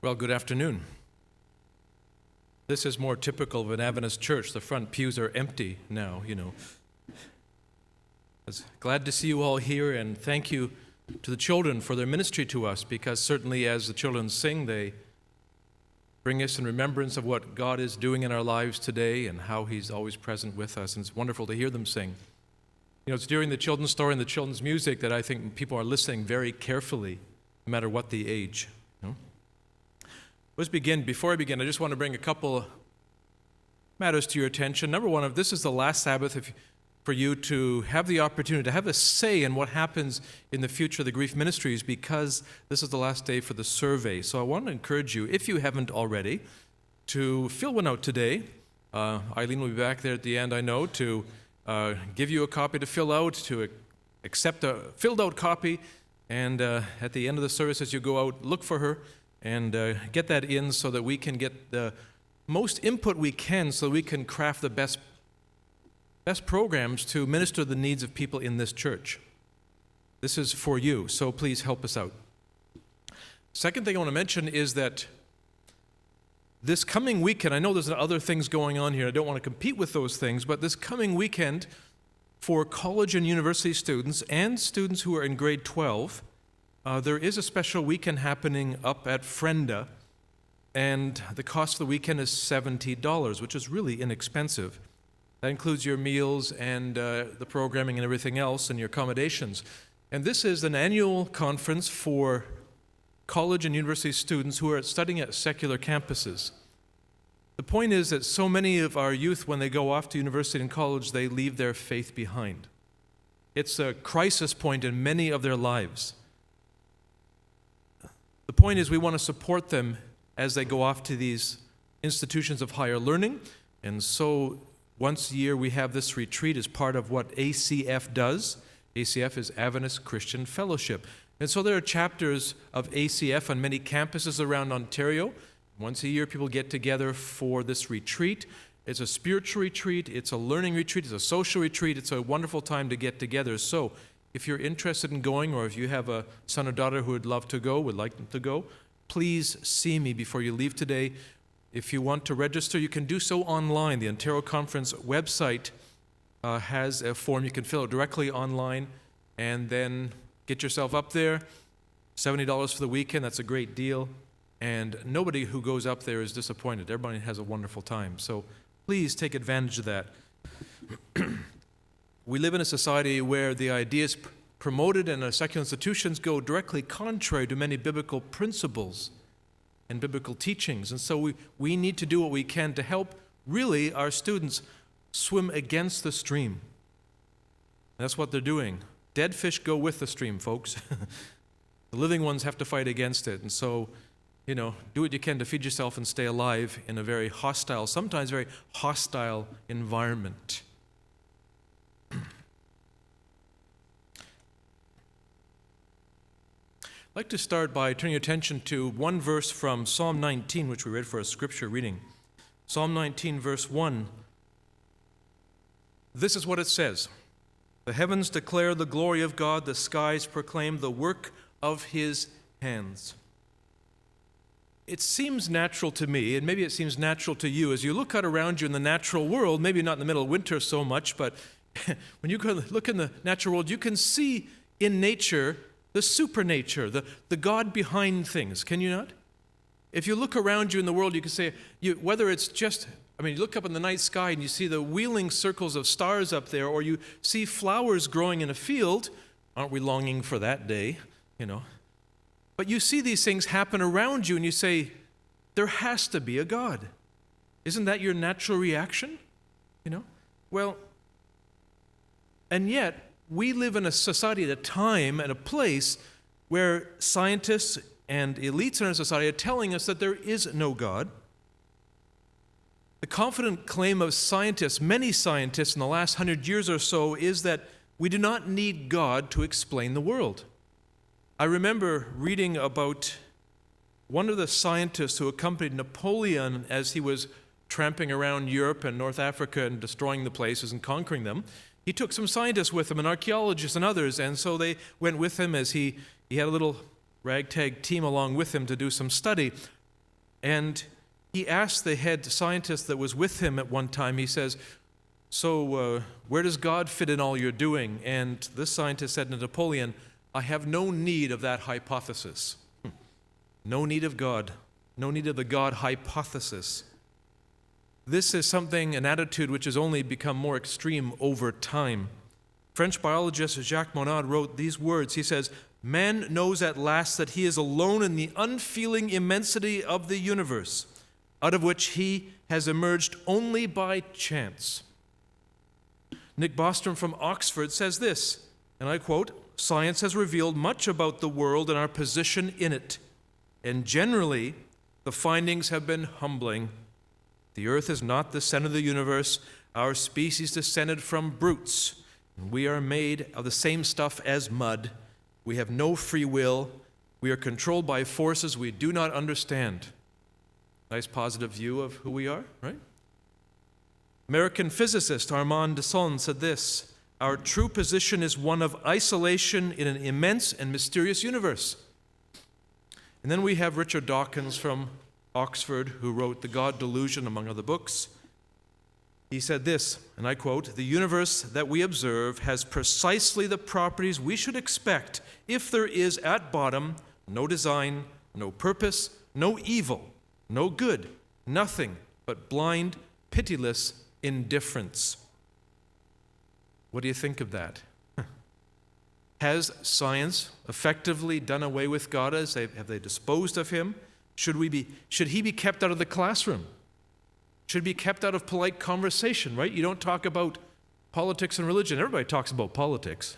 Well, good afternoon. This is more typical of an Adventist church. The front pews are empty now, I was glad to see you all here, and thank you to the children for their ministry to us, because certainly as the children sing, they bring us in remembrance of what God is doing in our lives today and how He's always present with us, and it's wonderful to hear them sing. It's during the children's story and the children's music that I think people are listening very carefully, no matter what the age. Let's begin. Before I begin, I just want to bring a couple matters to your attention. Number one, this is the last Sabbath for you to have the opportunity to have a say in what happens in the future of the Grief Ministries, because this is the last day for the survey. So I want to encourage you, if you haven't already, to fill one out today. Eileen will be back there at the end, I know, to give you a copy to fill out, to accept a filled out copy, and at the end of the service as you go out, look for her and get that in so that we can get the most input we can so we can craft the best programs to minister the needs of people in this church. This is for you, so please help us out. Second thing I want to mention is that this coming weekend, I know there's other things going on here, I don't want to compete with those things, but this coming weekend for college and university students and students who are in grade 12, there is a special weekend happening up at Frenda, and the cost of the weekend is $70, which is really inexpensive. That includes your meals and the programming and everything else and your accommodations. And this is an annual conference for college and university students who are studying at secular campuses. The point is that so many of our youth, when they go off to university and college, they leave their faith behind. It's a crisis point in many of their lives. The point is we want to support them as they go off to these institutions of higher learning. And so once a year we have this retreat as part of what ACF does. ACF is Adventist Christian Fellowship. And so there are chapters of ACF on many campuses around Ontario. Once a year people get together for this retreat. It's a spiritual retreat, it's a learning retreat, it's a social retreat, it's a wonderful time to get together. So if you're interested in going, or if you have a son or daughter who would love to go, would like them to go, please see me before you leave today. If you want to register, you can do so online. The Ontario Conference website has a form you can fill out directly online, and then get yourself up there. $70 for the weekend, that's a great deal. And nobody who goes up there is disappointed. Everybody has a wonderful time. So please take advantage of that. We live in a society where the ideas promoted in our secular institutions go directly contrary to many biblical principles and biblical teachings. And so we need to do what we can to help, really, our students swim against the stream. That's what they're doing. Dead fish go with the stream, folks. The living ones have to fight against it. And so, do what you can to feed yourself and stay alive in a very hostile, sometimes very hostile environment. I'd like to start by turning your attention to one verse from Psalm 19, which we read for a scripture reading. Psalm 19, verse 1. This is what it says. The heavens declare the glory of God, the skies proclaim the work of His hands. It seems natural to me, and maybe it seems natural to you, as you look out around you in the natural world, maybe not in the middle of winter so much, but when you look in the natural world, you can see in nature the supernature, the God behind things, can you not? If you look around you in the world, you can say, whether it's just, you look up in the night sky and you see the wheeling circles of stars up there, or you see flowers growing in a field. Aren't we longing for that day, But you see these things happen around you and you say, there has to be a God. Isn't that your natural reaction? Well, and yet, we live in a society at a time and a place where scientists and elites in our society are telling us that there is no God. The confident claim of scientists, many scientists in the last 100 years or so, is that we do not need God to explain the world. I remember reading about one of the scientists who accompanied Napoleon as he was tramping around Europe and North Africa and destroying the places and conquering them. He took some scientists with him, and archaeologists and others, and so they went with him as he had a little ragtag team along with him to do some study. And he asked the head scientist that was with him at one time, he says, so where does God fit in all you're doing? And this scientist said to Napoleon, I have no need of that hypothesis. No need of God. No need of the God hypothesis. This is something, an attitude which has only become more extreme over time. French biologist Jacques Monod wrote these words. He says, man knows at last that he is alone in the unfeeling immensity of the universe, out of which he has emerged only by chance. Nick Bostrom from Oxford says this, and I quote, science has revealed much about the world and our position in it, and generally the findings have been humbling. The earth is not the center of the universe. Our species descended from brutes. We are made of the same stuff as mud. We have no free will. We are controlled by forces we do not understand. Nice positive view of who we are, right? American physicist Armand Desson said this, our true position is one of isolation in an immense and mysterious universe. And then we have Richard Dawkins from Oxford, who wrote The God Delusion, among other books. He said this, and I quote, the universe that we observe has precisely the properties we should expect if there is at bottom no design, no purpose, no evil, no good, nothing but blind, pitiless indifference. What do you think of that? Has science effectively done away with God? Have they disposed of him? Should he be kept out of the classroom? Should be kept out of polite conversation, right? You don't talk about politics and religion. Everybody talks about politics.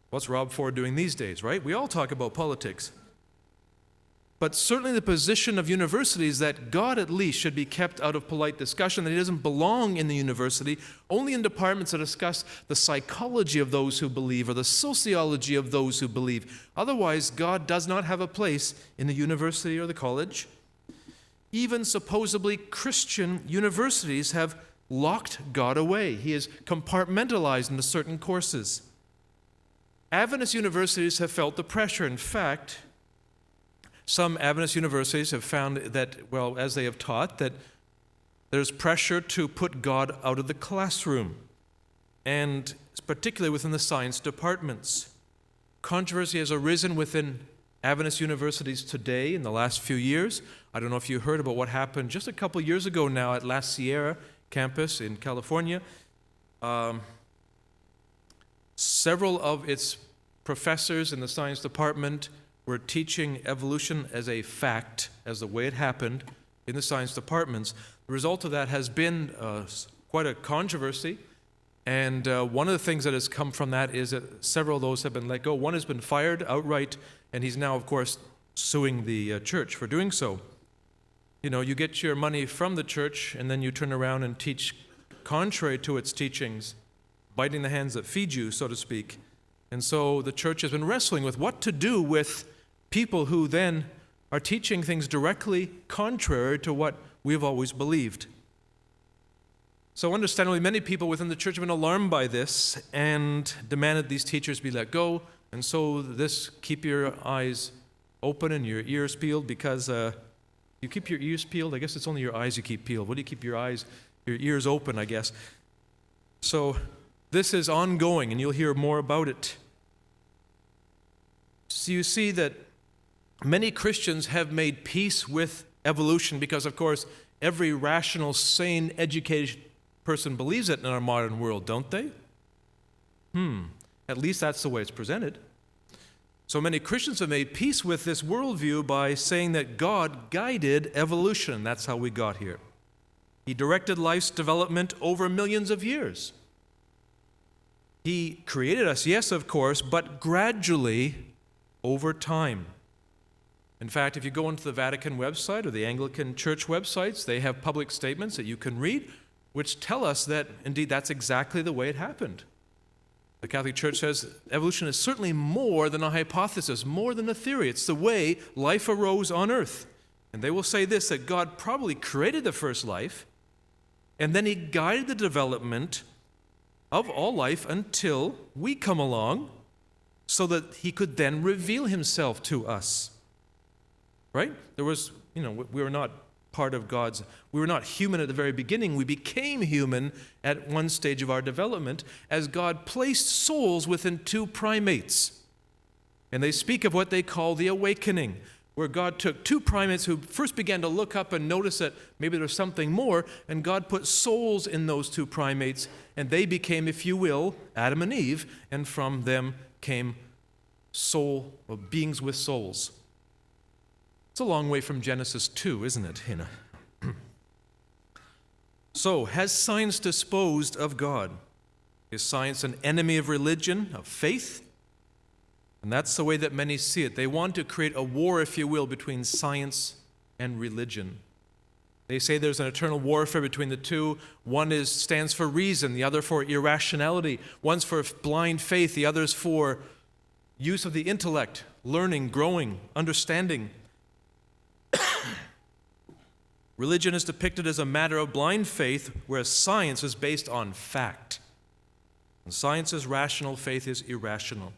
What's Rob Ford doing these days, right? We all talk about politics. But certainly the position of universities that God at least should be kept out of polite discussion, that he doesn't belong in the university, only in departments that discuss the psychology of those who believe or the sociology of those who believe. Otherwise, God does not have a place in the university or the college. Even supposedly Christian universities have locked God away. He is compartmentalized into certain courses. Adventist universities have felt the pressure. In fact, some Adventist universities have found that, well, as they have taught, that there's pressure to put God out of the classroom, and particularly within the science departments. Controversy has arisen within Adventist universities today in the last few years. I don't know if you heard about what happened just a couple years ago now at La Sierra campus in California. Several of its professors in the science department were teaching evolution as a fact, as the way it happened in the science departments. The result of that has been quite a controversy, and one of the things that has come from that is that several of those have been let go. One has been fired outright, and he's now, of course, suing the church for doing so. You know, you get your money from the church, and then you turn around and teach contrary to its teachings, biting the hands that feed you, so to speak. And so the church has been wrestling with what to do with people who then are teaching things directly contrary to what we have always believed. So understandably, many people within the church have been alarmed by this and demanded these teachers be let go. And so keep your eyes open and your ears peeled, because you keep your ears peeled. I guess it's only your eyes you keep peeled. What do you keep your ears open, I guess? So this is ongoing, and you'll hear more about it. So you see that many Christians have made peace with evolution because, of course, every rational, sane, educated person believes it in our modern world, don't they? At least that's the way it's presented. So many Christians have made peace with this worldview by saying that God guided evolution. That's how we got here. He directed life's development over millions of years. He created us, yes, of course, but gradually over time. In fact, if you go into the Vatican website or the Anglican Church websites, they have public statements that you can read which tell us that, indeed, that's exactly the way it happened. The Catholic Church says evolution is certainly more than a hypothesis, more than a theory. It's the way life arose on earth. And they will say this, that God probably created the first life, and then he guided the development of all life until we come along so that he could then reveal himself to us. right? There was, we were not part of we were not human at the very beginning. We became human at one stage of our development as God placed souls within two primates. And they speak of what they call the awakening, where God took two primates who first began to look up and notice that maybe there's something more, and God put souls in those two primates, and they became, if you will, Adam and Eve, and from them came beings with souls. It's a long way from Genesis 2, isn't it? So, has science disposed of God? Is science an enemy of religion, of faith? And that's the way that many see it. They want to create a war, if you will, between science and religion. They say there's an eternal warfare between the two. One stands for reason, the other for irrationality. One's for blind faith, the other's for use of the intellect, learning, growing, understanding. Religion is depicted as a matter of blind faith, whereas science is based on fact. And science is rational, faith is irrational.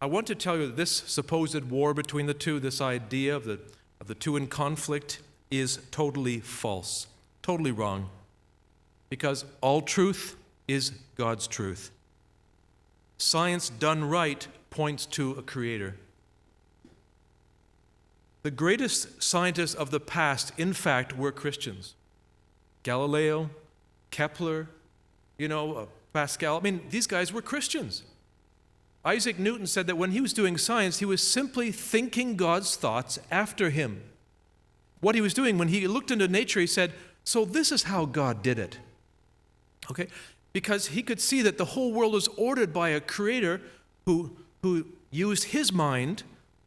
I want to tell you that this supposed war between the two, this idea of the two in conflict, is totally false, totally wrong, because all truth is God's truth. Science done right points to a creator. The greatest scientists of the past, in fact, were Christians. Galileo, Kepler, Pascal. These guys were Christians. Isaac Newton said that when he was doing science, he was simply thinking God's thoughts after him. What he was doing when he looked into nature, he said, so this is how God did it. Okay? Because he could see that the whole world was ordered by a creator who used his mind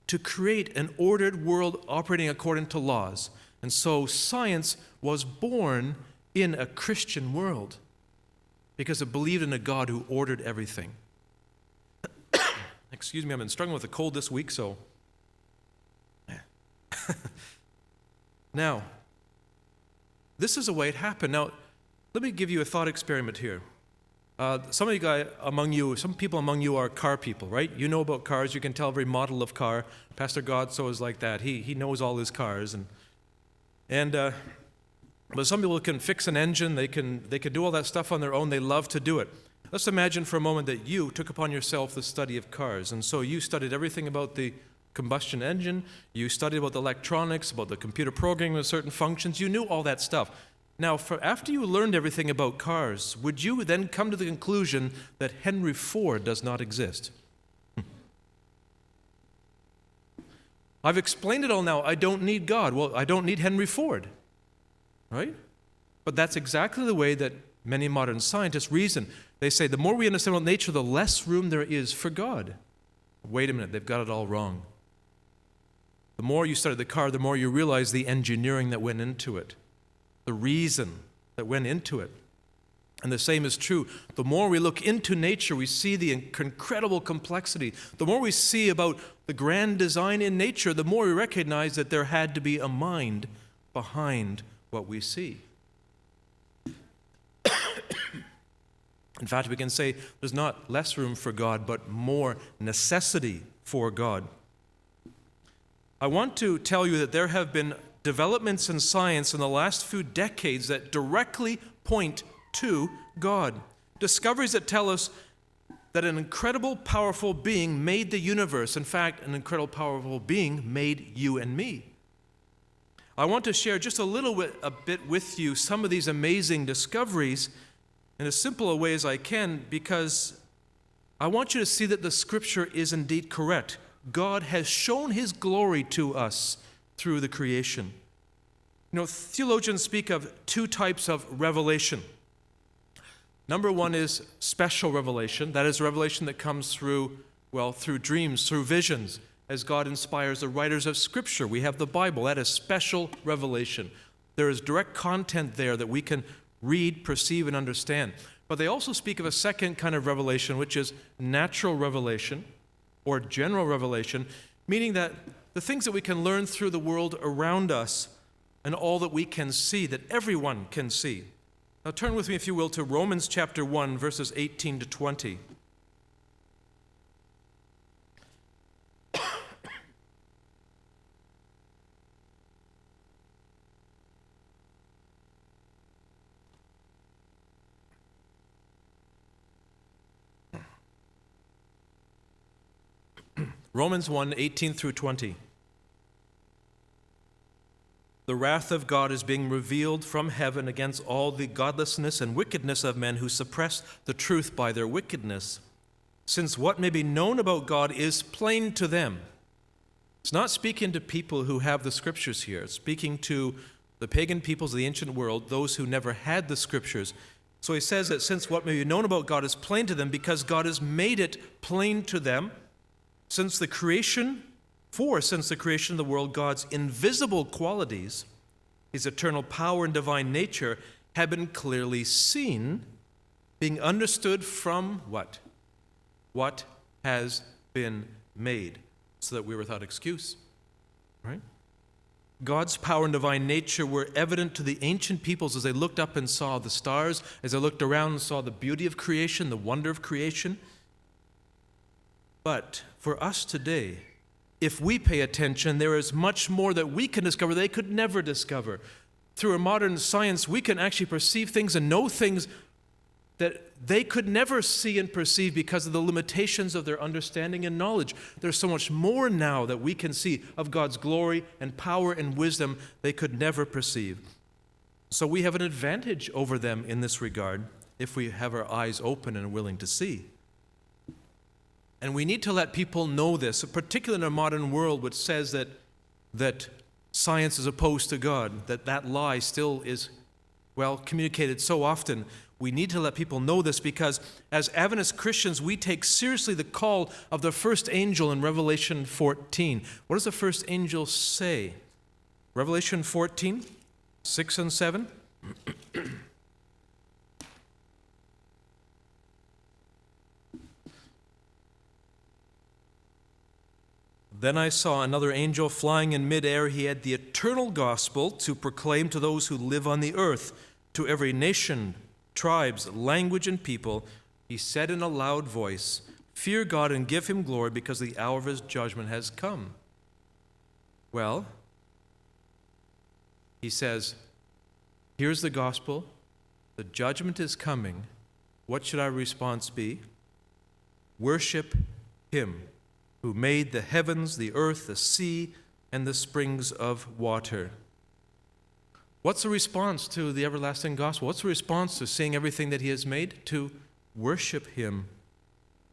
to create an ordered world operating according to laws. And so science was born in a Christian world because it believed in a God who ordered everything. Excuse me, I've been struggling with a cold this week, so. Now, this is the way it happened. Now, let me give you a thought experiment here. Some people among you are car people, right? You know about cars. You can tell every model of car. Pastor Godso is like that. He knows all his cars, but some people can fix an engine. They can do all that stuff on their own. They love to do it. Let's imagine for a moment that you took upon yourself the study of cars, and so you studied everything about the combustion engine. You studied about the electronics, about the computer programming of certain functions. You knew all that stuff. Now, after you learned everything about cars, would you then come to the conclusion that Henry Ford does not exist? I've explained it all now. I don't need God. Well, I don't need Henry Ford, right? But that's exactly the way that many modern scientists reason. They say the more we understand about nature, the less room there is for God. Wait a minute, they've got it all wrong. The more you study the car, the more you realize the engineering that went into it, the reason that went into it. And the same is true. The more we look into nature, we see the incredible complexity. The more we see about the grand design in nature, the more we recognize that there had to be a mind behind what we see. In fact, we can say there's not less room for God, but more necessity for God. I want to tell you that there have been developments in science in the last few decades that directly point to God. Discoveries that tell us that an incredible, powerful being made the universe. In fact, an incredible, powerful being made you and me. I want to share just a bit with you some of these amazing discoveries in as simple a way as I can, because I want you to see that the Scripture is indeed correct. God has shown His glory to us through the creation. Theologians speak of two types of revelation. Number one is special revelation. That is revelation that comes through dreams, through visions, as God inspires the writers of Scripture. We have the Bible. That is special revelation. There is direct content there that we can read, perceive, and understand. But they also speak of a second kind of revelation, which is natural revelation or general revelation, meaning that the things that we can learn through the world around us and all that we can see, that everyone can see. Now turn with me, if you will, to Romans chapter 1, verses 18 to 20. Romans 1:18 through 20. The wrath of God is being revealed from heaven against all the godlessness and wickedness of men who suppress the truth by their wickedness, since what may be known about God is plain to them. It's not speaking to people who have the scriptures here. It's speaking to the pagan peoples of the ancient world, those who never had the scriptures. So he says that since what may be known about God is plain to them, because God has made it plain to them, since the creation of the world, God's invisible qualities, his eternal power and divine nature, have been clearly seen, being understood from what? What has been made, so that we're without excuse. Right? God's power and divine nature were evident to the ancient peoples as they looked up and saw the stars, as they looked around and saw the beauty of creation, the wonder of creation. But for us today, if we pay attention, there is much more that we can discover they could never discover. Through our modern science, we can actually perceive things and know things that they could never see and perceive because of the limitations of their understanding and knowledge. There's so much more now that we can see of God's glory and power and wisdom they could never perceive. So we have an advantage over them in this regard if we have our eyes open and willing to see. And we need to let people know this, particularly in a modern world which says that science is opposed to God, that lie still is, communicated so often. We need to let people know this because as Adventist Christians, we take seriously the call of the first angel in Revelation 14. What does the first angel say? Revelation 14, 6 and 7. Then I saw another angel flying in midair. He had the eternal gospel to proclaim to those who live on the earth, to every nation, tribes, language, and people. He said in a loud voice, "Fear God and give him glory, because the hour of his judgment has come." Well, he says, here's the gospel. The judgment is coming. What should our response be? Worship him who made the heavens, the earth, the sea, and the springs of water. What's the response to the everlasting gospel? What's the response to seeing everything that he has made? To worship him.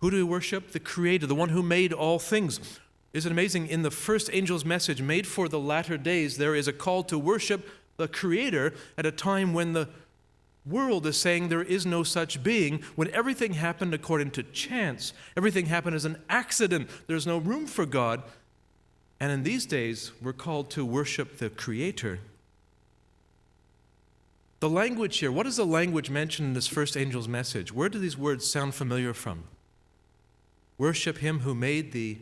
Who do we worship? The Creator, the one who made all things. Isn't it amazing? In the first angel's message made for the latter days, there is a call to worship the Creator at a time when the world is saying there is no such being, when everything happened according to chance. Everything happened as an accident. There's no room for God. And in these days, we're called to worship the Creator. The language here, what is the language mentioned in this first angel's message? Where do these words sound familiar from? Worship him who made the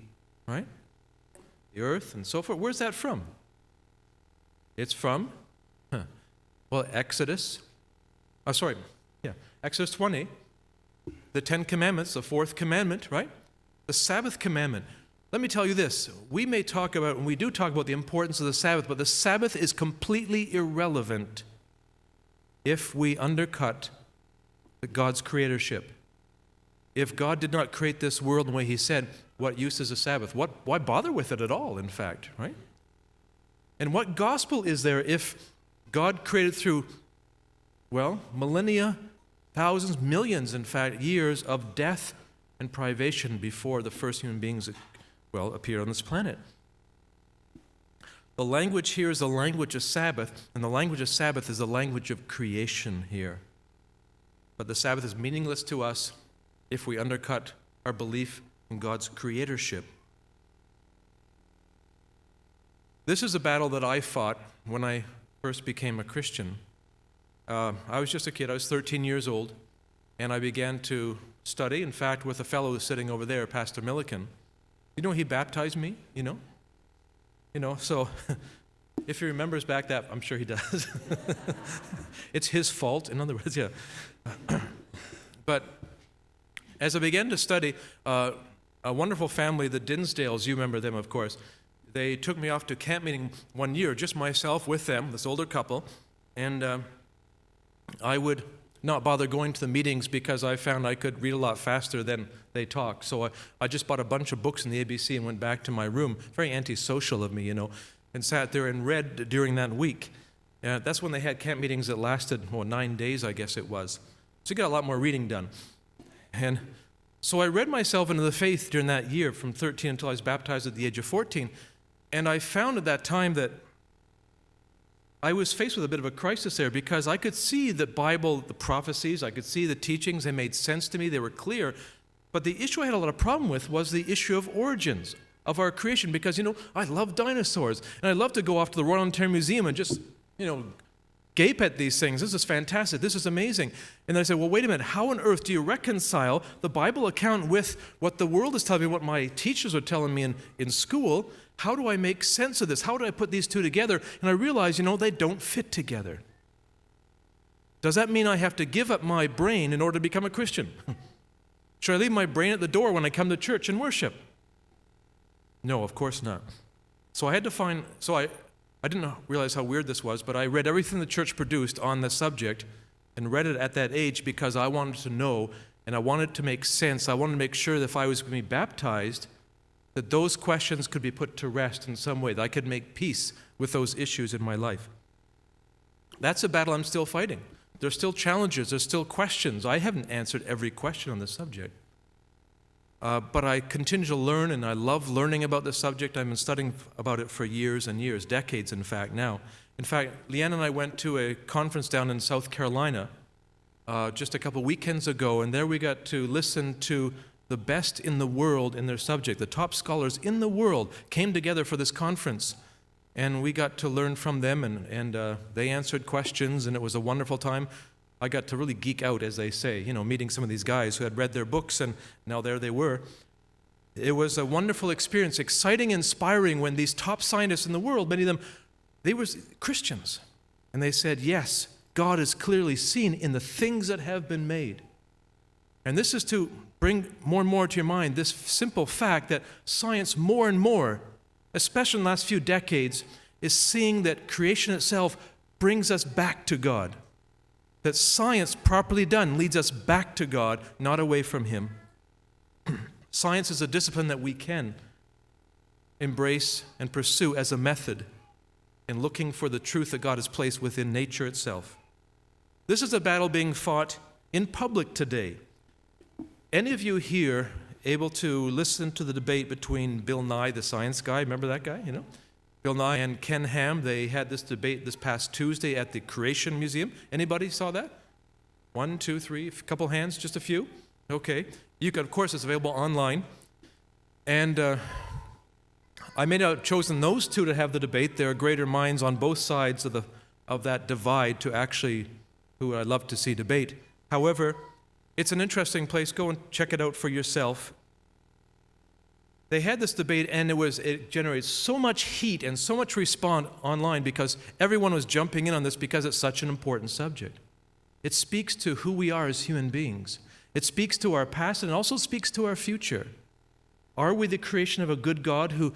earth and so forth. Where's that from? It's from, Exodus. Exodus 20, the 10 Commandments, the fourth commandment, right? The Sabbath Commandment. Let me tell you this. We may talk about, and we do talk about the importance of the Sabbath, but the Sabbath is completely irrelevant if we undercut God's creatorship. If God did not create this world in the way he said, what use is a Sabbath? Why bother with it at all, in fact, right? And what gospel is there if God created through millennia, thousands, millions, in fact, years of death and privation before the first human beings, appeared on this planet? The language here is the language of Sabbath, and the language of Sabbath is the language of creation here. But the Sabbath is meaningless to us if we undercut our belief in God's creatorship. This is a battle that I fought when I first became a Christian. I was just a kid. I was 13 years old, and I began to study, in fact, with a fellow who's sitting over there, Pastor Milliken. You know, he baptized me, so if he remembers back that, I'm sure he does. It's his fault, in other words, yeah. But as I began to study, a wonderful family, the Dinsdales, you remember them, of course, they took me off to camp meeting one year, just myself with them, this older couple, and I would not bother going to the meetings because I found I could read a lot faster than they talk. So I just bought a bunch of books in the ABC and went back to my room. Very antisocial of me, and sat there and read during that week. That's when they had camp meetings that lasted, 9 days, I guess it was. So you got a lot more reading done. And so I read myself into the faith during that year from 13 until I was baptized at the age of 14. And I found at that time that I was faced with a bit of a crisis there because I could see the Bible, the prophecies, I could see the teachings, they made sense to me, they were clear. But the issue I had a lot of problem with was the issue of origins of our creation because, I love dinosaurs and I love to go off to the Royal Ontario Museum and just, gape at these things. This is fantastic. This is amazing. And then I said, well, wait a minute. How on earth do you reconcile the Bible account with what the world is telling me, what my teachers are telling me in school? How do I make sense of this? How do I put these two together? And I realized, they don't fit together. Does that mean I have to give up my brain in order to become a Christian? Should I leave my brain at the door when I come to church and worship? No, of course not. So I had to I didn't realize how weird this was, but I read everything the church produced on the subject and read it at that age because I wanted to know and I wanted to make sense. I wanted to make sure that if I was going to be baptized, that those questions could be put to rest in some way, that I could make peace with those issues in my life. That's a battle I'm still fighting. There's still challenges. There's still questions. I haven't answered every question on the subject. But I continue to learn, and I love learning about the subject. I've been studying about it for years and years, decades in fact now. In fact, Leanne and I went to a conference down in South Carolina just a couple weekends ago, and there we got to listen to the best in the world in their subject. The top scholars in the world came together for this conference, and we got to learn from them, and they answered questions, and it was a wonderful time. I got to really geek out, as they say, meeting some of these guys who had read their books, and now there they were. It was a wonderful experience, exciting, inspiring, when these top scientists in the world, many of them, they were Christians. And they said, yes, God is clearly seen in the things that have been made. And this is to bring more and more to your mind this simple fact that science more and more, especially in the last few decades, is seeing that creation itself brings us back to God. That science, properly done, leads us back to God, not away from Him. Science is a discipline that we can embrace and pursue as a method in looking for the truth that God has placed within nature itself. This is a battle being fought in public today. Any of you here able to listen to the debate between Bill Nye, the science guy, remember that guy, Bill Nye and Ken Ham, they had this debate this past Tuesday at the Creation Museum. Anybody saw that? 1, 2, 3, a couple hands, just a few? Okay. You can, of course, it's available online. And I may not have chosen those two to have the debate. There are greater minds on both sides of that divide to actually, who I'd love to see debate. However, it's an interesting place. Go and check it out for yourself. They had this debate, and it generated so much heat and so much response online because everyone was jumping in on this because it's such an important subject. It speaks to who we are as human beings. It speaks to our past, and it also speaks to our future. Are we the creation of a good God who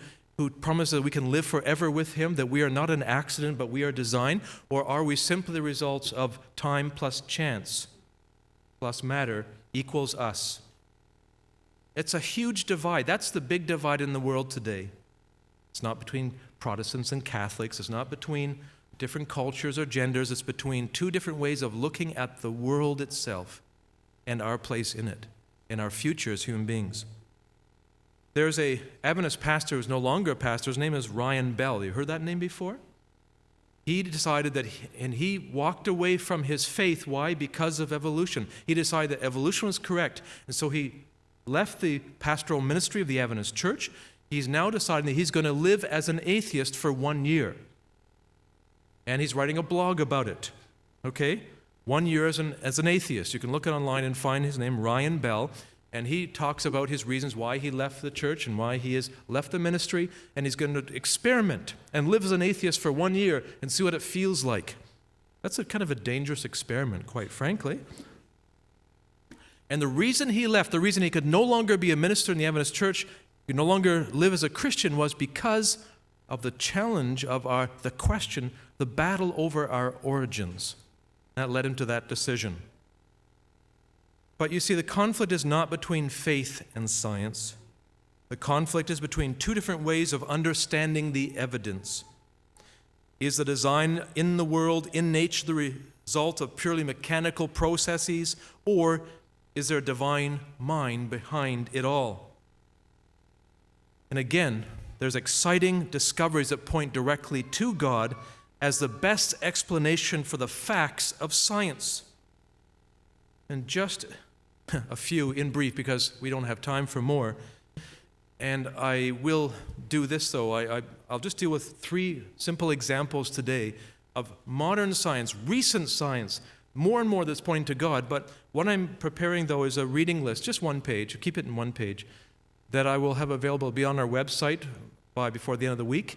promises that we can live forever with Him, that we are not an accident, but we are design? Or are we simply the results of time plus chance plus matter equals us? It's a huge divide. That's the big divide in the world today. It's not between Protestants and Catholics. It's not between different cultures or genders. It's between two different ways of looking at the world itself and our place in it, and our future as human beings. There's an Adventist pastor who's no longer a pastor. His name is Ryan Bell. You heard that name before? He decided that, and he walked away from his faith. Why? Because of evolution. He decided that evolution was correct, and so he left the pastoral ministry of the Adventist Church. He's now deciding that he's going to live as an atheist for 1 year. And he's writing a blog about it. Okay? 1 year as an atheist. You can look it online and find his name, Ryan Bell. And he talks about his reasons why he left the church and why he has left the ministry. And he's going to experiment and live as an atheist for 1 year and see what it feels like. That's a kind of a dangerous experiment, quite frankly. And the reason he left, the reason he could no longer be a minister in the Adventist Church, he could no longer live as a Christian, was because of the challenge of the question, the battle over our origins. That led him to that decision. But you see, the conflict is not between faith and science. The conflict is between two different ways of understanding the evidence. Is the design in the world, in nature, the result of purely mechanical processes, or is there a divine mind behind it all? And again, there's exciting discoveries that point directly to God as the best explanation for the facts of science. And just a few in brief, because we don't have time for more. And I will do this, though. I'll just deal with three simple examples today of modern science, recent science, more and more that's pointing to God. But what I'm preparing, though, is a reading list, just one page, keep it in one page, that I will have available, be on our website before the end of the week.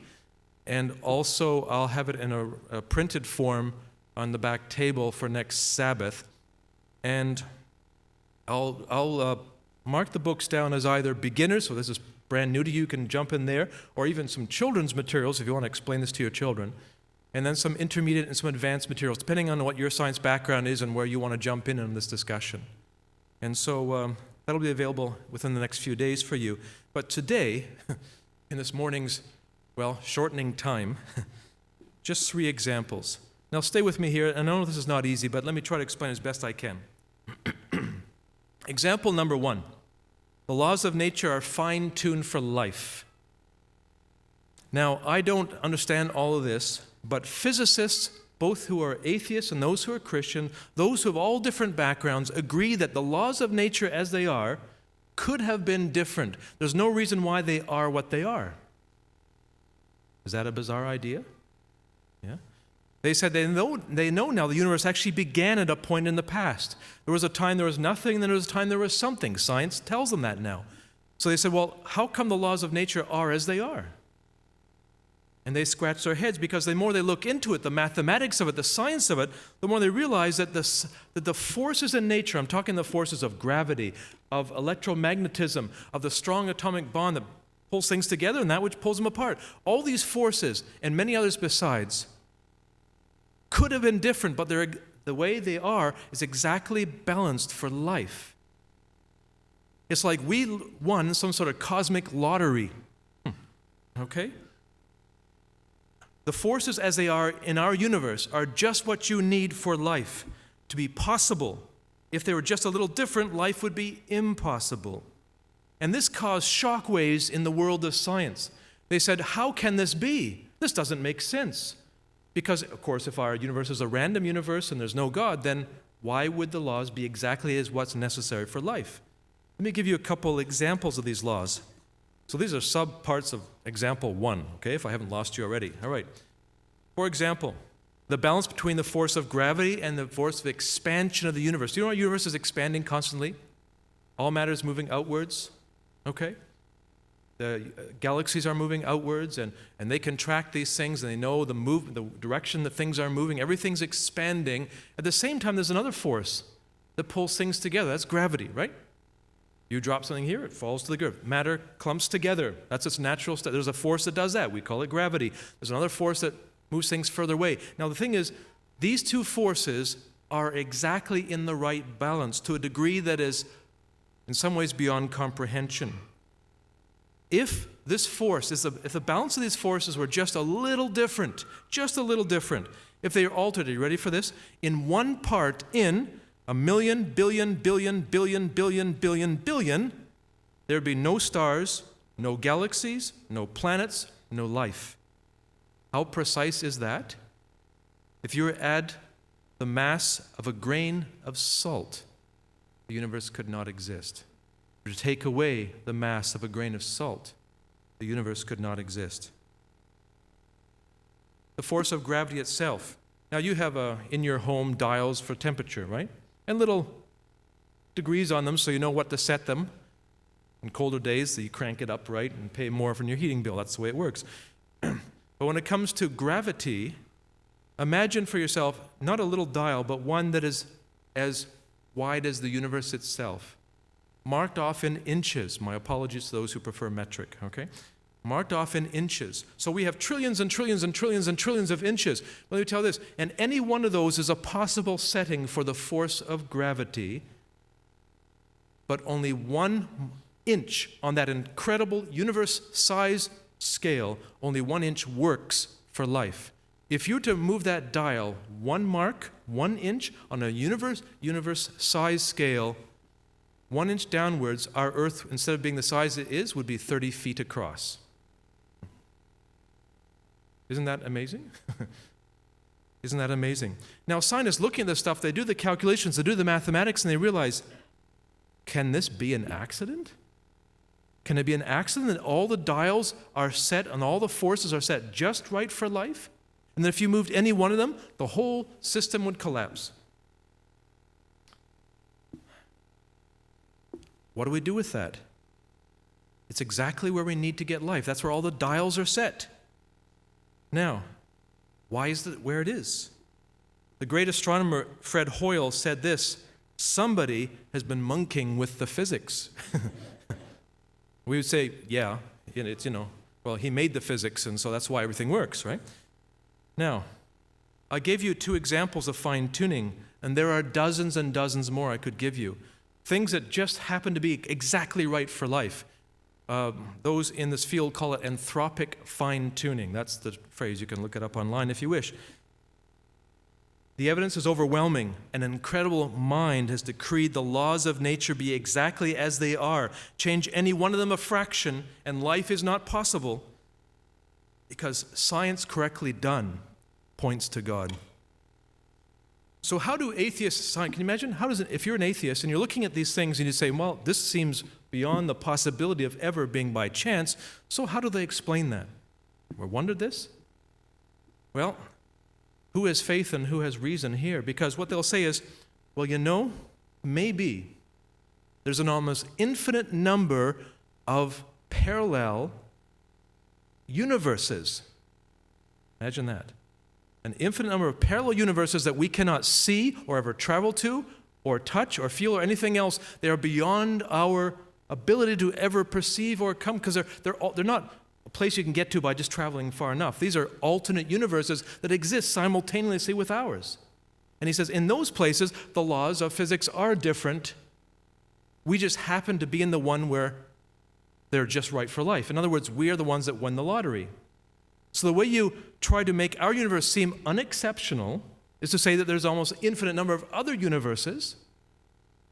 And also, I'll have it in a printed form on the back table for next Sabbath. And I'll mark the books down as either beginners, so this is brand new to you, you can jump in there, or even some children's materials if you want to explain this to your children. And then some intermediate and some advanced materials, depending on what your science background is and where you want to jump in this discussion. And so that'll be available within the next few days for you. But today, in this morning's, shortening time, just three examples. Now stay with me here. I know this is not easy, but let me try to explain as best I can. Example number one. The laws of nature are fine-tuned for life. Now, I don't understand all of this, but physicists, both who are atheists and those who are Christian, those who have all different backgrounds, agree that the laws of nature as they are could have been different. There's no reason why they are what they are. Is that a bizarre idea? Yeah. They said they know now the universe actually began at a point in the past. There was a time there was nothing, then there was a time there was something. Science tells them that now. So they said, well, how come the laws of nature are as they are? And they scratch their heads because the more they look into it, the mathematics of it, the science of it, the more they realize that the forces in nature, I'm talking the forces of gravity, of electromagnetism, of the strong atomic bond that pulls things together and that which pulls them apart, all these forces and many others besides could have been different, but the way they are is exactly balanced for life. It's like we won some sort of cosmic lottery. Okay? The forces as they are in our universe are just what you need for life to be possible. If they were just a little different, life would be impossible. And this caused shockwaves in the world of science. They said, how can this be? This doesn't make sense. Because, of course, if our universe is a random universe and there's no God, then why would the laws be exactly as what's necessary for life? Let me give you a couple examples of these laws. So these are sub-parts of example one, okay, if I haven't lost you already. All right. For example, the balance between the force of gravity and the force of expansion of the universe. Do you know our universe is expanding constantly? All matter is moving outwards, okay? The galaxies are moving outwards, and they can track these things, and they know the direction that things are moving. Everything's expanding. At the same time, there's another force that pulls things together. That's gravity, right? You drop something here, it falls to the ground. Matter clumps together. That's its natural state. There's a force that does that. We call it gravity. There's another force that moves things further away. Now, the thing is, these two forces are exactly in the right balance to a degree that is, in some ways, beyond comprehension. If this force, if the balance of these forces were just a little different, if they are altered, are you ready for this? In one part in a million, billion, there would be no stars, no galaxies, no planets, no life. How precise is that? If you were to add the mass of a grain of salt, the universe could not exist. To take away the mass of a grain of salt, the universe could not exist. The force of gravity itself. Now you have in your home dials for temperature, right? And little degrees on them so you know what to set them. In colder days, so you crank it up, right, and pay more for your heating bill. That's the way it works. But when it comes to gravity, imagine for yourself not a little dial, but one that is as wide as the universe itself. Marked off in inches. My apologies to those who prefer metric, okay? Marked off in inches. So we have trillions and trillions and trillions and trillions of inches. Let me tell you this, and any one of those is a possible setting for the force of gravity. but only 1 inch on that incredible universe-size scale, only 1 inch works for life. If you were to move that dial 1 mark, 1 inch on a universe-size scale, 1 inch downwards, our Earth, instead of being the size it is, would be 30 feet across. Isn't that amazing? Isn't that amazing? Now, scientists looking at this stuff, they do the calculations, they do the mathematics, and they realize, can this be an accident? Can it be an accident that all the dials are set and all the forces are set just right for life? And that if you moved any one of them, the whole system would collapse. What do we do with that? It's exactly where we need to get life. That's where all the dials are set. Now, why is it where it is? The great astronomer Fred Hoyle said this: somebody has been monkeying with the physics. We would say, yeah, it's, well, he made the physics, and so that's why everything works, right? Now, I gave you 2 examples of fine-tuning, and there are dozens and dozens more I could give you. Things that just happen to be exactly right for life. Those in this field call it anthropic fine-tuning. That's the phrase. You can look it up online if you wish. The evidence is overwhelming. An incredible mind has decreed the laws of nature be exactly as they are. Change any one of them a fraction, and life is not possible, because science correctly done points to God. So how do atheists, can you imagine, if you're an atheist and you're looking at these things and you say, well, this seems beyond the possibility of ever being by chance, so how do they explain that? Ever wondered this? Well, who has faith and who has reason here? Because what they'll say is, well, maybe there's an almost infinite number of parallel universes. Imagine that. An infinite number of parallel universes that we cannot see or ever travel to or touch or feel or anything else. They are beyond our ability to ever perceive or come, because they're not a place you can get to by just traveling far enough. These are alternate universes that exist simultaneously with ours. And he says, in those places, the laws of physics are different. We just happen to be in the one where they're just right for life. In other words, we are the ones that won the lottery. So the way you try to make our universe seem unexceptional is to say that there's almost an infinite number of other universes,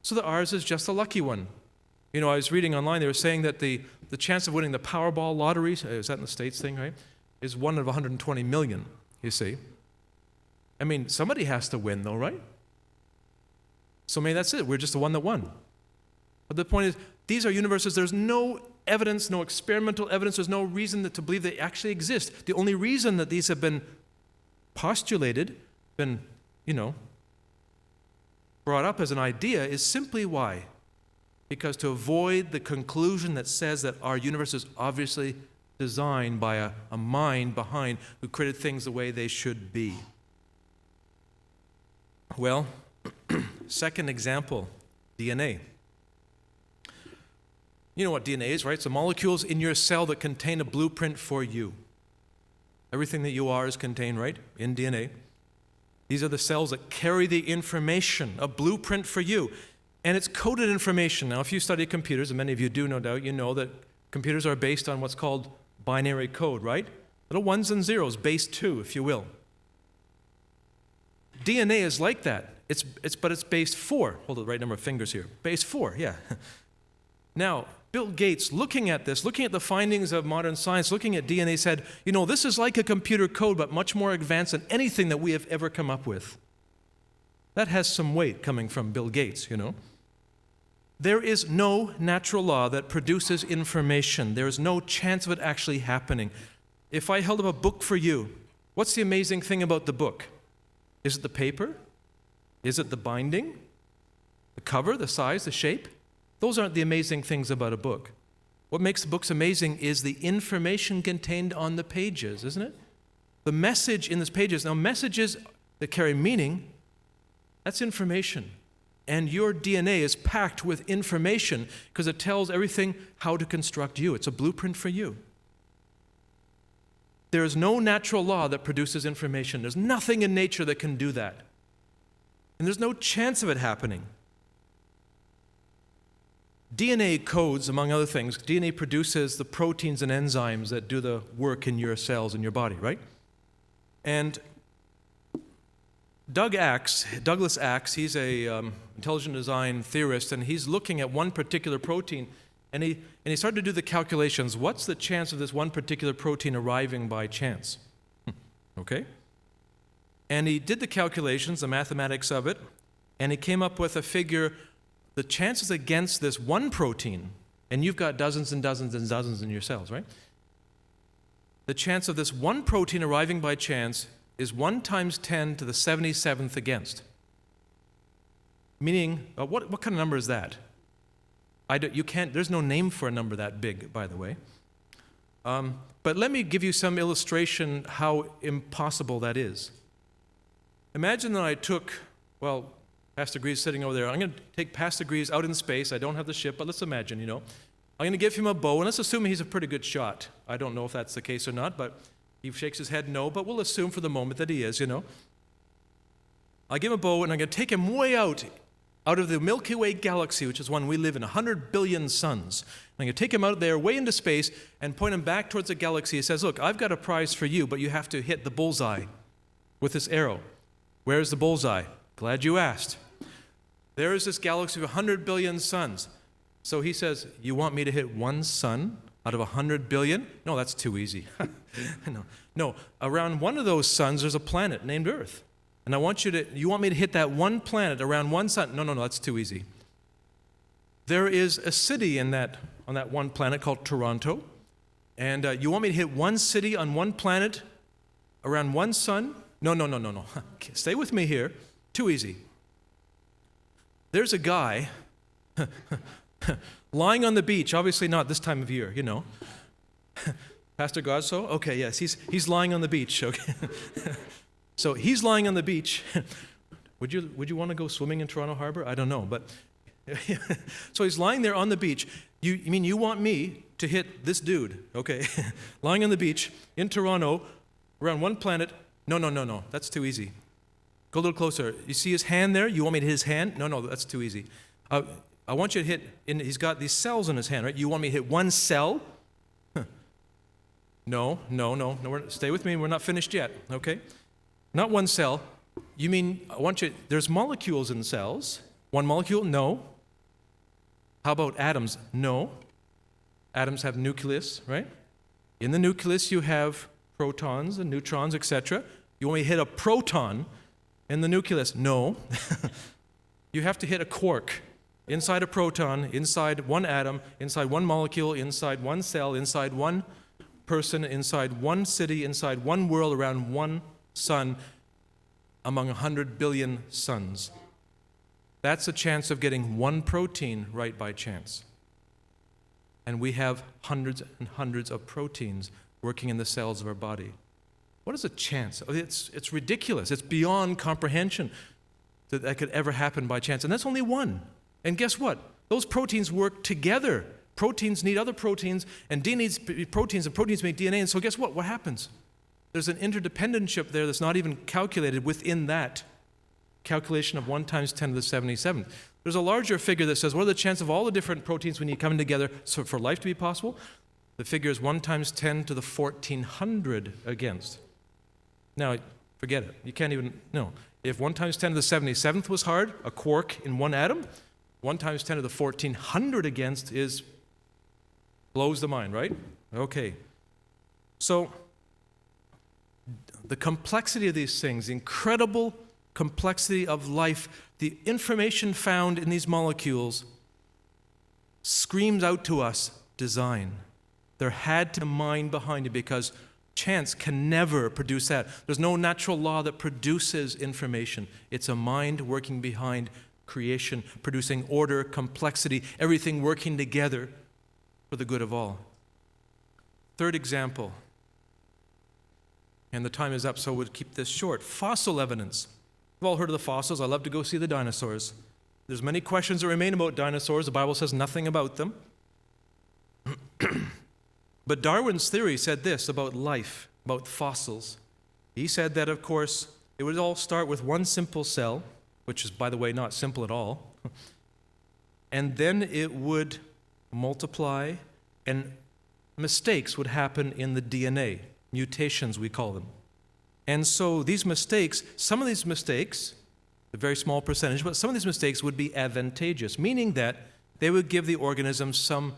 so that ours is just a lucky one. I was reading online, they were saying that the chance of winning the Powerball lottery, is that in the States thing, right, is 1 of 120 million, you see. I mean, somebody has to win though, right? So maybe that's it, we're just the one that won. But the point is, these are universes, there's no evidence, no experimental evidence, there's no reason to believe they actually exist. The only reason that these have been postulated, brought up as an idea is simply why? Because to avoid the conclusion that says that our universe is obviously designed by a mind behind who created things the way they should be. Well, second example, DNA. You know what DNA is, right? It's the molecules in your cell that contain a blueprint for you. Everything that you are is contained, right, in DNA. These are the cells that carry the information, a blueprint for you. And it's coded information. Now, if you study computers, and many of you do, no doubt, you know that computers are based on what's called binary code, right? Little ones and zeros, base 2, if you will. DNA is like that. But it's base 4. Hold the right number of fingers here. Base 4, yeah. Now, Bill Gates, looking at this, looking at the findings of modern science, looking at DNA, said, this is like a computer code, but much more advanced than anything that we have ever come up with. That has some weight coming from Bill Gates, There is no natural law that produces information. There is no chance of it actually happening. If I held up a book for you, what's the amazing thing about the book? Is it the paper? Is it the binding? The cover, the size, the shape? Those aren't the amazing things about a book. What makes books amazing is the information contained on the pages, isn't it? The message in these pages. Now, messages that carry meaning, that's information. And your DNA is packed with information because it tells everything how to construct you. It's a blueprint for you. There is no natural law that produces information. There's nothing in nature that can do that. And there's no chance of it happening. DNA codes, among other things. DNA produces the proteins and enzymes that do the work in your cells in your body, right? And Douglas Axe, he's a intelligent design theorist, and he's looking at one particular protein, and he started to do the calculations. What's the chance of this one particular protein arriving by chance? Okay? And he did the calculations, the mathematics of it, and he came up with a figure, the chances against this one protein, and you've got dozens and dozens and dozens in your cells, right? The chance of this one protein arriving by chance is 1 times 10 to the 77th against. Meaning, what kind of number is that? There's no name for a number that big, by the way. But let me give you some illustration how impossible that is. Imagine that I took, Pastor Greaves sitting over there. I'm going to take Pastor Greaves out in space. I don't have the ship, but let's imagine, I'm going to give him a bow, and let's assume he's a pretty good shot. I don't know if that's the case or not, but he shakes his head no, but we'll assume for the moment that he is, I give him a bow, and I'm going to take him way out of the Milky Way galaxy, which is one we live in, 100 billion suns. I'm going to take him out there way into space and point him back towards the galaxy. He says, look, I've got a prize for you, but you have to hit the bullseye with this arrow. Where's the bullseye? Glad you asked. There is this galaxy of 100 billion suns. So he says, you want me to hit one sun out of 100 billion? No, that's too easy. No, around one of those suns, there's a planet named Earth. And you want me to hit that one planet around one sun? No, that's too easy. There is a city on that one planet called Toronto. And you want me to hit one city on one planet around one sun? No. Stay with me here. Too easy. There's a guy lying on the beach, obviously not this time of year, Pastor Godso? Okay, yes, he's lying on the beach, okay. So he's lying on the beach. Would you want to go swimming in Toronto Harbor? I don't know, but so he's lying there on the beach. You want me to hit this dude, okay, lying on the beach in Toronto around one planet? No, that's too easy. Go a little closer. You see his hand there? You want me to hit his hand? No, that's too easy. I want you to hit, he's got these cells in his hand, right? You want me to hit one cell? No, stay with me, we're not finished yet, okay? Not one cell. There's molecules in cells. One molecule? No. How about atoms? No. Atoms have nucleus, right? In the nucleus you have protons and neutrons, etc. You want me to hit a proton in the nucleus? No. You have to hit a quark inside a proton, inside one atom, inside one molecule, inside one cell, inside one person, inside one city, inside one world, around one sun, among 100 billion suns. That's a chance of getting one protein right by chance. And we have hundreds and hundreds of proteins working in the cells of our body. What is a chance? It's ridiculous. It's beyond comprehension that could ever happen by chance. And that's only one. And guess what? Those proteins work together. Proteins need other proteins, and DNA needs proteins, and proteins make DNA. And so guess what? What happens? There's an interdependentship there that's not even calculated within that calculation of 1 times 10 to the 77th. There's a larger figure that says, what are the chances of all the different proteins we need coming together for life to be possible? The figure is 1 times 10 to the 1400 against. Now, forget it. You can't even, no. If 1 times 10 to the 77th was hard, a quark in one atom, 1 times 10 to the 1400 against blows the mind, right? Okay. So, the complexity of these things, the incredible complexity of life, the information found in these molecules screams out to us design. There had to be a mind behind it because chance can never produce that. There's no natural law that produces information. It's a mind working behind creation, producing order, complexity, everything working together for the good of all. Third example, and the time is up, so we'll keep this short. Fossil evidence. We've all heard of the fossils. I love to go see the dinosaurs. There's many questions that remain about dinosaurs. The Bible says nothing about them. But Darwin's theory said this about life, about fossils. He said that, of course, it would all start with one simple cell, which is, by the way, not simple at all. and then it would multiply, and mistakes would happen in the DNA, mutations we call them. And so these mistakes, some of these mistakes, a very small percentage, but some of these mistakes would be advantageous, meaning that they would give the organism some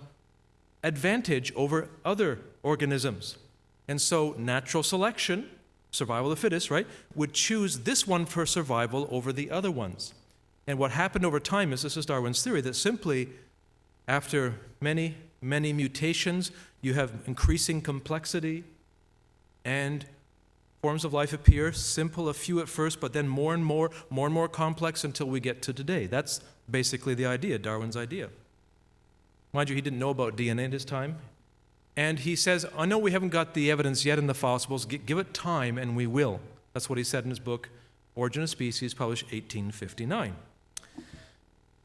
advantage over other organisms. And so natural selection, survival of the fittest, right, would choose this one for survival over the other ones. And what happened over time is, this is Darwin's theory, that simply after many, many mutations, you have increasing complexity, and forms of life appear, simple, a few at first, but then more and more complex until we get to today. That's basically the idea, Darwin's idea. Mind you, he didn't know about DNA at his time. And he says, I know we haven't got the evidence yet in the fossils, give it time and we will. That's what he said in his book, Origin of Species, published 1859.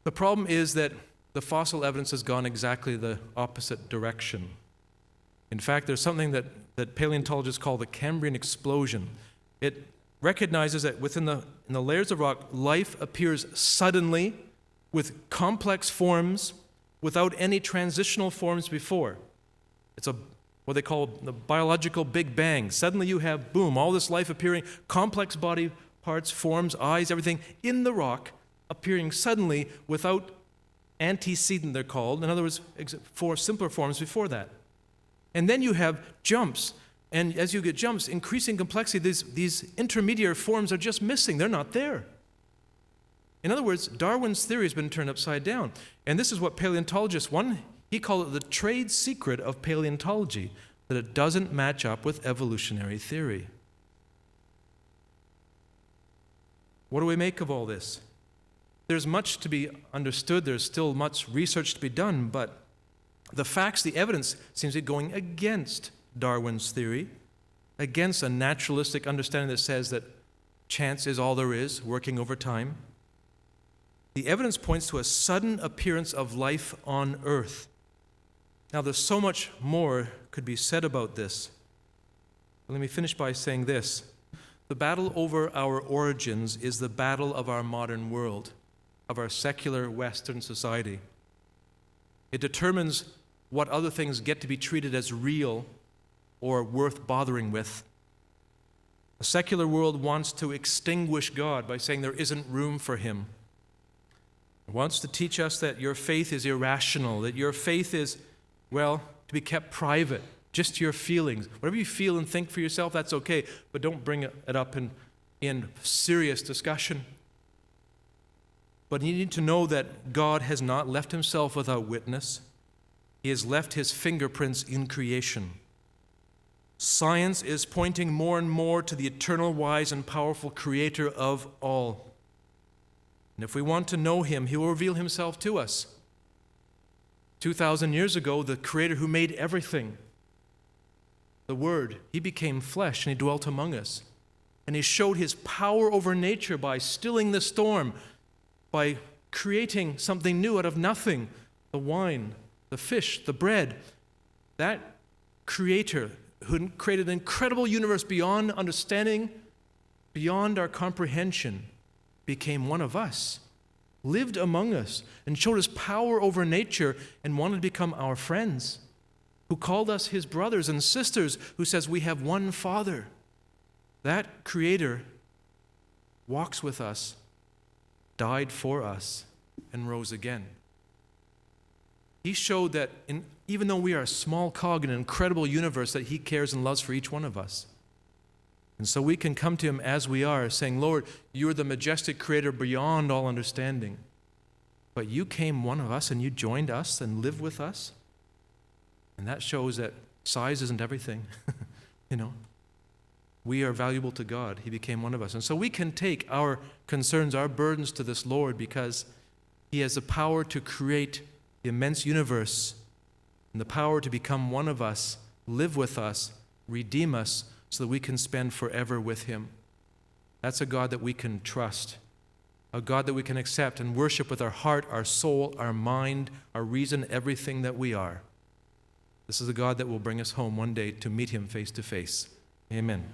The problem is that the fossil evidence has gone exactly the opposite direction. In fact, there's something that paleontologists call the Cambrian Explosion. It recognizes that in the layers of rock, life appears suddenly with complex forms without any transitional forms before. It's what they call the biological Big Bang. Suddenly you have, boom, all this life appearing, complex body parts, forms, eyes, everything in the rock appearing suddenly without antecedent, they're called. In other words, four simpler forms before that. And then you have jumps. And as you get jumps, increasing complexity, these intermediate forms are just missing. They're not there. In other words, Darwin's theory has been turned upside down. And this is what paleontologists, he called it the trade secret of paleontology, that it doesn't match up with evolutionary theory. What do we make of all this? There's much to be understood. There's still much research to be done, but the facts, the evidence seems to be going against Darwin's theory, against a naturalistic understanding that says that chance is all there is, working over time. The evidence points to a sudden appearance of life on Earth. Now, there's so much more could be said about this. But let me finish by saying this. The battle over our origins is the battle of our modern world, of our secular Western society. It determines what other things get to be treated as real or worth bothering with. A secular world wants to extinguish God by saying there isn't room for him. It wants to teach us that your faith is irrational, that your faith is, well, to be kept private, just your feelings. Whatever you feel and think for yourself, that's okay, but don't bring it up in serious discussion. But you need to know that God has not left himself without witness. He has left his fingerprints in creation. Science is pointing more and more to the eternal, wise, and powerful creator of all. And if we want to know him, he will reveal himself to us. 2,000 years ago, the creator who made everything, the Word, he became flesh and he dwelt among us. And he showed his power over nature by stilling the storm, by creating something new out of nothing, the wine, the fish, the bread. That creator who created an incredible universe beyond understanding, beyond our comprehension, became one of us, lived among us, and showed his power over nature and wanted to become our friends, who called us his brothers and sisters, who says we have one Father. That creator walks with us, died for us, and rose again. He showed that even though we are a small cog in an incredible universe, that he cares and loves for each one of us. And so we can come to him as we are, saying, Lord, you are the majestic creator beyond all understanding. But you came one of us and you joined us and lived with us. And that shows that size isn't everything. We are valuable to God. He became one of us. And so we can take our concerns, our burdens to this Lord, because he has the power to create the immense universe and the power to become one of us, live with us, redeem us, so that we can spend forever with him. That's a God that we can trust, a God that we can accept and worship with our heart, our soul, our mind, our reason, everything that we are. This is a God that will bring us home one day to meet him face to face. Amen.